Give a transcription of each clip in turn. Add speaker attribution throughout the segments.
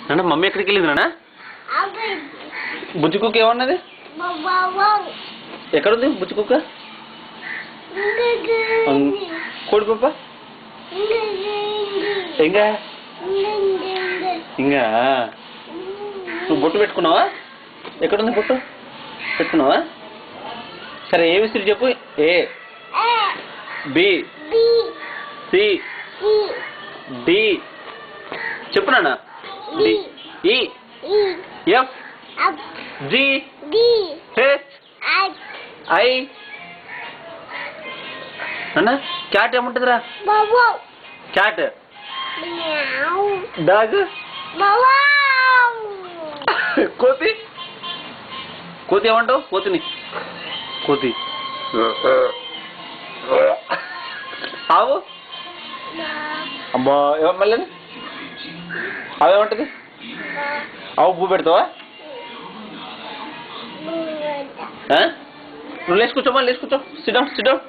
Speaker 1: నాన్న మమ్మీ ఎక్కడికి వెళ్ళింది నాన్న? బుజ్జి కుక్క ఏమన్నది? ఎక్కడుంది బుజ్జి కుక్క? కోడి పప్ప ఇంకా ఇంకా నువ్వు బొట్టు పెట్టుకున్నావా? ఎక్కడుంది బొట్టు పెట్టుకున్నావా? సరే ఏ విసిరి చెప్పు. ఏ బి సి డి చెప్పు నాన్న. డి ఈ ఎఫ్ జి హెచ్ ఐ అన్న క్యాట్ ఏముంటుందిరా? క్యాట్. డాగ్. కోతి. కోతి ఏమంటావు? కోతిని కోతి. ఆవు. అమ్మా మళ్ళీ అవేమంటది? ఆవు పువ్వు పెడతావా? నువ్వు లేచి కూర్చోమా, లేచి కూర్చో. సిడౌన్ సిడౌన్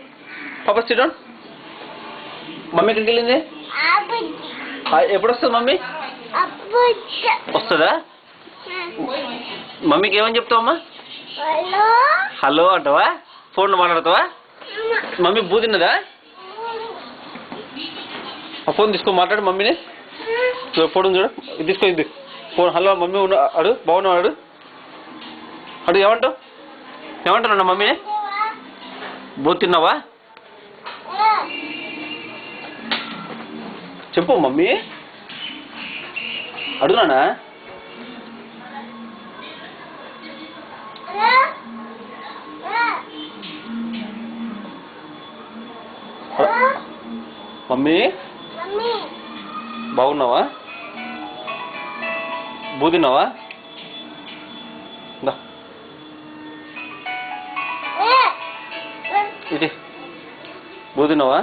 Speaker 1: పాప సిడౌన్. మమ్మీ ఎక్కడికి వెళ్ళింది? ఎప్పుడు వస్తుంది మమ్మీ? వస్తుందా? మమ్మీకి ఏమని చెప్తావమ్మా? హలో అంటావా? ఫోన్లో మాట్లాడతావా? మమ్మీ బూ తిన్నదా? ఆ ఫోన్ తీసుకో, మాట్లాడు మమ్మీని. ఫోన్ చూడు, ఇది తీసుకో. ఇది ఫోన్. హలో మమ్మీ ఉన్న అడు, బాగున్నావు అడు. అడు ఏమంటావు? ఏమంటావు మమ్మీని? బూ తిన్నావా? చెప్పు మమ్మీ. అడుగునా? మమ్మీ బాగున్నావా? బూ తిన్నావా? ఇది బూ తిన్నావా?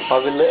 Speaker 2: Pabile.